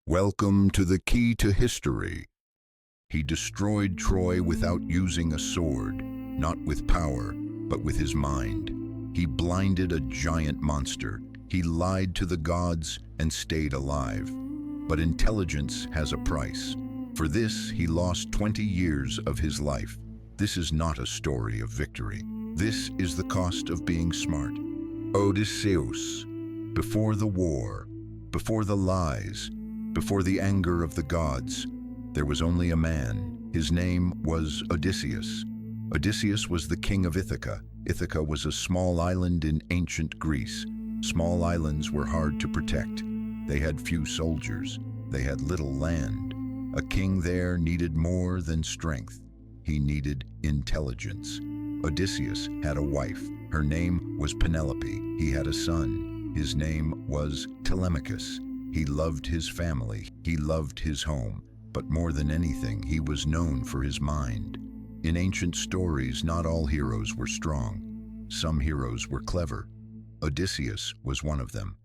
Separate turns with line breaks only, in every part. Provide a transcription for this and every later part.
Welcome to the key to history. He destroyed Troy without using a sword, not with power, but with his mind. He blinded a giant monster. He lied to the gods and stayed alive. But intelligence has a price. For this, he lost 20 years of his life. This is not a story of victory. This is the cost of being smart. Odysseus. Before the war, before the lies, before the anger of the gods, there was only a man. His name was Odysseus. Odysseus was the king of Ithaca. Ithaca was a small island in ancient Greece. Small islands were hard to protect. They had few soldiers. They had little land. A king there needed more than strength. He needed intelligence. Odysseus had a wife. Her name was Penelope. He had a son. His name was Telemachus. He loved his family. He loved his home. But more than anything, he was known for his mind. In ancient stories, not all heroes were strong. Some heroes were clever. Odysseus was one of them.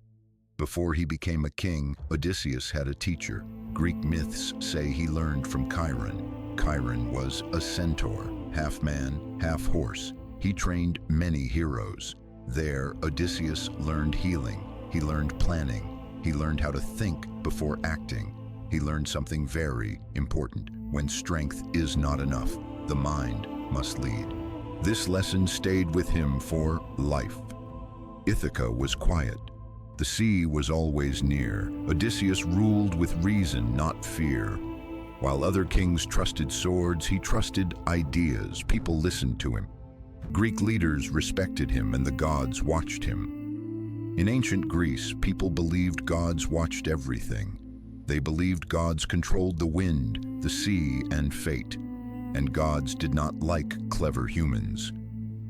Before he became a king, Odysseus had a teacher. Greek myths say he learned from Chiron. Chiron was a centaur, half man, half horse. He trained many heroes. There, Odysseus learned healing. He learned planning. He learned how to think before acting. He learned something very important. When strength is not enough, the mind must lead. This lesson stayed with him for life. Ithaca was quiet. The sea was always near. Odysseus ruled with reason, not fear. While other kings trusted swords, he trusted ideas. People listened to him. Greek leaders respected him, and the gods watched him. In ancient Greece, people believed gods watched everything. They believed gods controlled the wind, the sea, and fate. And gods did not like clever humans.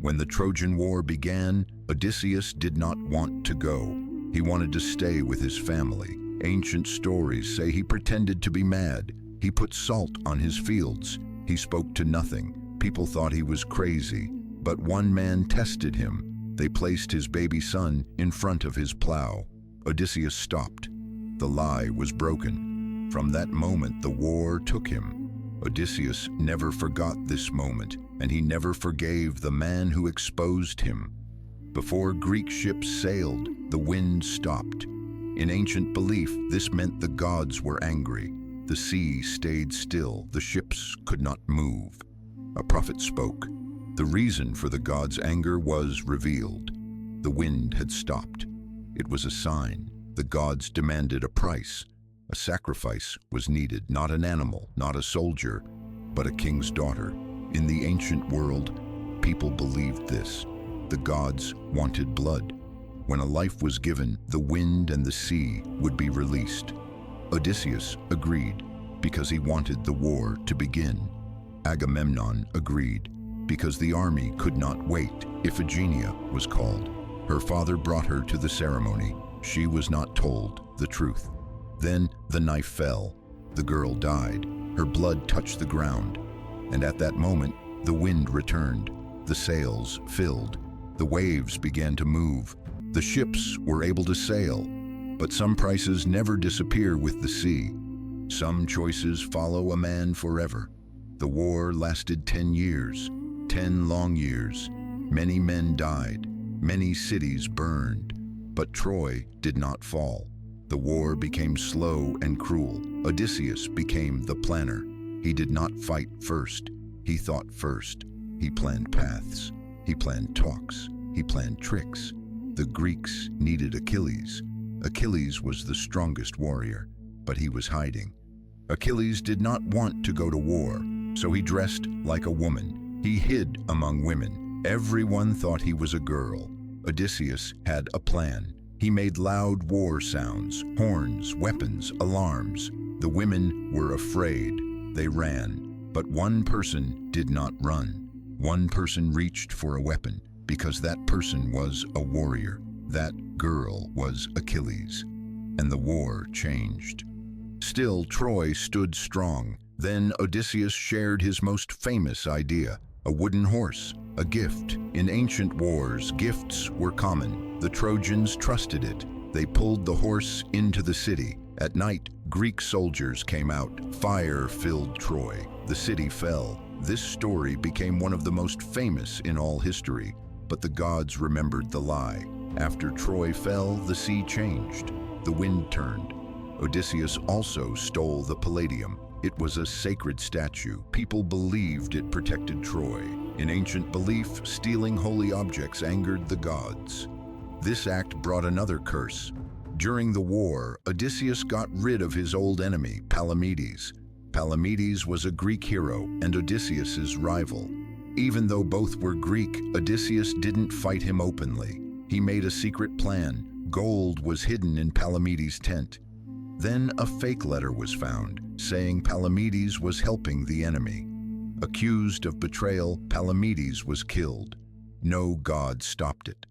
When the Trojan War began, Odysseus did not want to go. He wanted to stay with his family. Ancient stories say he pretended to be mad. He put salt on his fields. He spoke to nothing. People thought he was crazy. But one man tested him. They placed his baby son in front of his plow. Odysseus stopped. The lie was broken. From that moment, the war took him. Odysseus never forgot this moment, and he never forgave the man who exposed him. Before Greek ships sailed, the wind stopped. In ancient belief, this meant the gods were angry. The sea stayed still. The ships could not move. A prophet spoke. The reason for the gods' anger was revealed. The wind had stopped. It was a sign. The gods demanded a price. A sacrifice was needed, not an animal, not a soldier, but a king's daughter. In the ancient world, people believed this. The gods wanted blood. When a life was given, the wind and the sea would be released. Odysseus agreed because he wanted the war to begin. Agamemnon agreed because the army could not wait. Iphigenia was called. Her father brought her to the ceremony. She was not told the truth. Then the knife fell. The girl died. Her blood touched the ground. And at that moment, the wind returned. The sails filled. The waves began to move. The ships were able to sail. But some prices never disappear with the sea. Some choices follow a man forever. The war lasted 10 years. 10 long years. Many men died. Many cities burned. But Troy did not fall. The war became slow and cruel. Odysseus became the planner. He did not fight first. He thought first. He planned paths. He planned talks. He planned tricks. The Greeks needed Achilles. Achilles was the strongest warrior, but he was hiding. Achilles did not want to go to war, so he dressed like a woman. He hid among women. Everyone thought he was a girl. Odysseus had a plan. He made loud war sounds, horns, weapons, alarms. The women were afraid. They ran. But one person did not run. One person reached for a weapon because that person was a warrior. That girl was Achilles. And the war changed. Still, Troy stood strong. Then Odysseus shared his most famous idea. A wooden horse, a gift. In ancient wars, gifts were common. The Trojans trusted it. They pulled the horse into the city. At night, Greek soldiers came out. Fire filled Troy. The city fell. This story became one of the most famous in all history, but the gods remembered the lie. After Troy fell, the sea changed. The wind turned. Odysseus also stole the Palladium. It was a sacred statue. People believed it protected Troy. In ancient belief, stealing holy objects angered the gods. This act brought another curse. During the war, Odysseus got rid of his old enemy, Palamedes. Palamedes was a Greek hero and Odysseus's rival. Even though both were Greek, Odysseus didn't fight him openly. He made a secret plan. Gold was hidden in Palamedes' tent. Then a fake letter was found, saying Palamedes was helping the enemy. Accused of betrayal, Palamedes was killed. No god stopped it.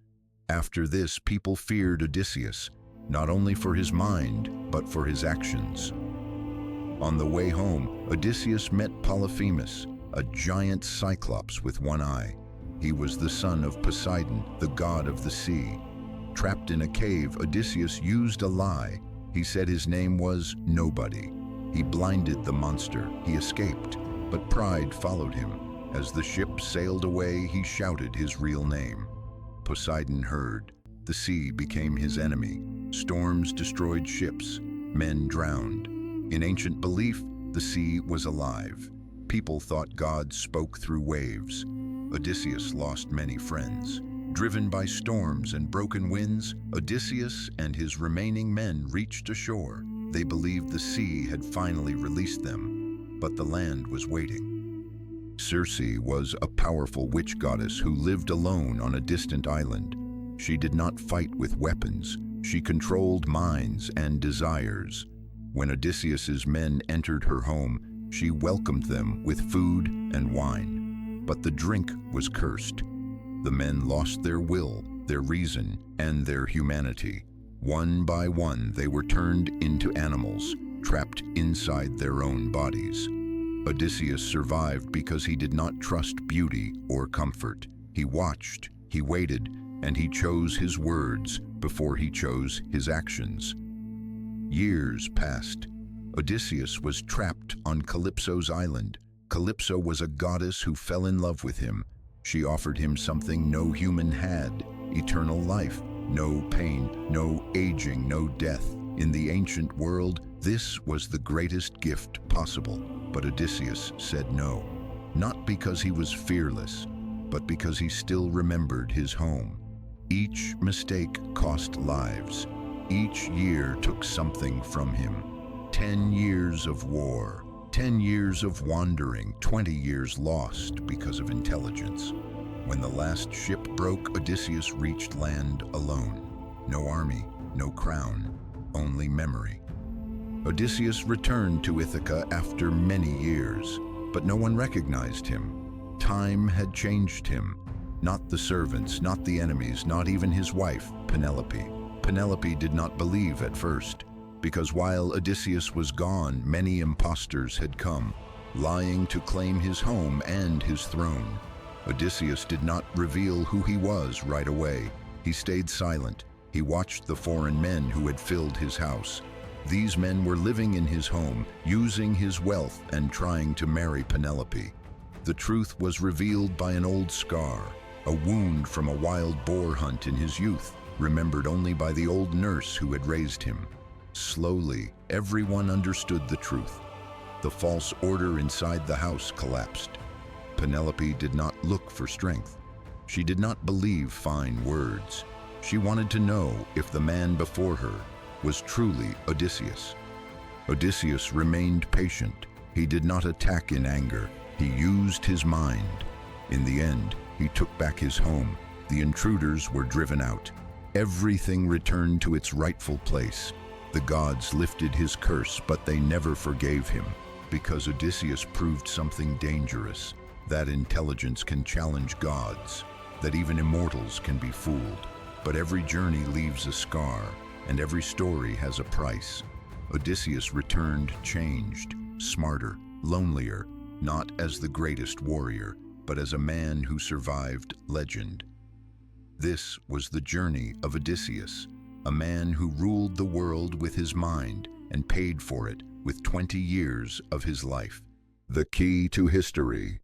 After this, people feared Odysseus, not only for his mind, but for his actions. On the way home, Odysseus met Polyphemus, a giant cyclops with one eye. He was the son of Poseidon, the god of the sea. Trapped in a cave, Odysseus used a lie. He said his name was Nobody. He blinded the monster. He escaped, but pride followed him. As the ship sailed away, he shouted his real name. Poseidon heard. The sea became his enemy. Storms destroyed ships. Men drowned. In ancient belief, the sea was alive. People thought gods spoke through waves. Odysseus lost many friends. Driven by storms and broken winds, Odysseus and his remaining men reached a shore. They believed the sea had finally released them, but the land was waiting. Circe was a powerful witch goddess who lived alone on a distant island. She did not fight with weapons. She controlled minds and desires. When Odysseus's men entered her home, she welcomed them with food and wine. But the drink was cursed. The men lost their will, their reason, and their humanity. One by one, they were turned into animals, trapped inside their own bodies. Odysseus survived because he did not trust beauty or comfort. He watched, he waited, and he chose his words before he chose his actions. Years passed. Odysseus was trapped on Calypso's island. Calypso was a goddess who fell in love with him. She offered him something no human had: eternal life, no pain, no aging, no death. In the ancient world, this was the greatest gift possible. But Odysseus said no, not because he was fearless, but because he still remembered his home. Each mistake cost lives. Each year took something from him. 10 years of war. 10 years of wandering, 20 years lost because of intelligence. When the last ship broke, Odysseus reached land alone. No army, no crown, only memory. Odysseus returned to Ithaca after many years, but no one recognized him. Time had changed him. Not the servants, not the enemies, not even his wife, Penelope. Penelope did not believe at first, because while Odysseus was gone, many impostors had come, lying to claim his home and his throne. Odysseus did not reveal who he was right away. He stayed silent. He watched the foreign men who had filled his house. These men were living in his home, using his wealth and trying to marry Penelope. The truth was revealed by an old scar, a wound from a wild boar hunt in his youth, remembered only by the old nurse who had raised him. Slowly, everyone understood the truth. The false order inside the house collapsed. Penelope did not look for strength. She did not believe fine words. She wanted to know if the man before her was truly Odysseus. Odysseus remained patient. He did not attack in anger. He used his mind. In the end, he took back his home. The intruders were driven out. Everything returned to its rightful place. The gods lifted his curse, but they never forgave him, because Odysseus proved something dangerous, that intelligence can challenge gods, that even immortals can be fooled. But every journey leaves a scar, and every story has a price. Odysseus returned changed, smarter, lonelier, not as the greatest warrior, but as a man who survived legend. This was the journey of Odysseus, a man who ruled the world with his mind. and paid for it with 20 years of his life. The key to history.